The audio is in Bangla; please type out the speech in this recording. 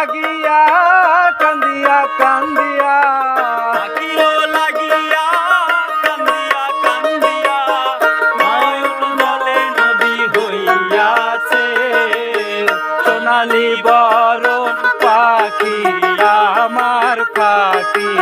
লাগিয়া কান্দিয়া কান্দিয়া আখিও লাগিয়া কান্দিয়া কান্দিয়া নয়ন জলে নদী হইয়াছে সোনালি বরণ পাখি আমার পাখি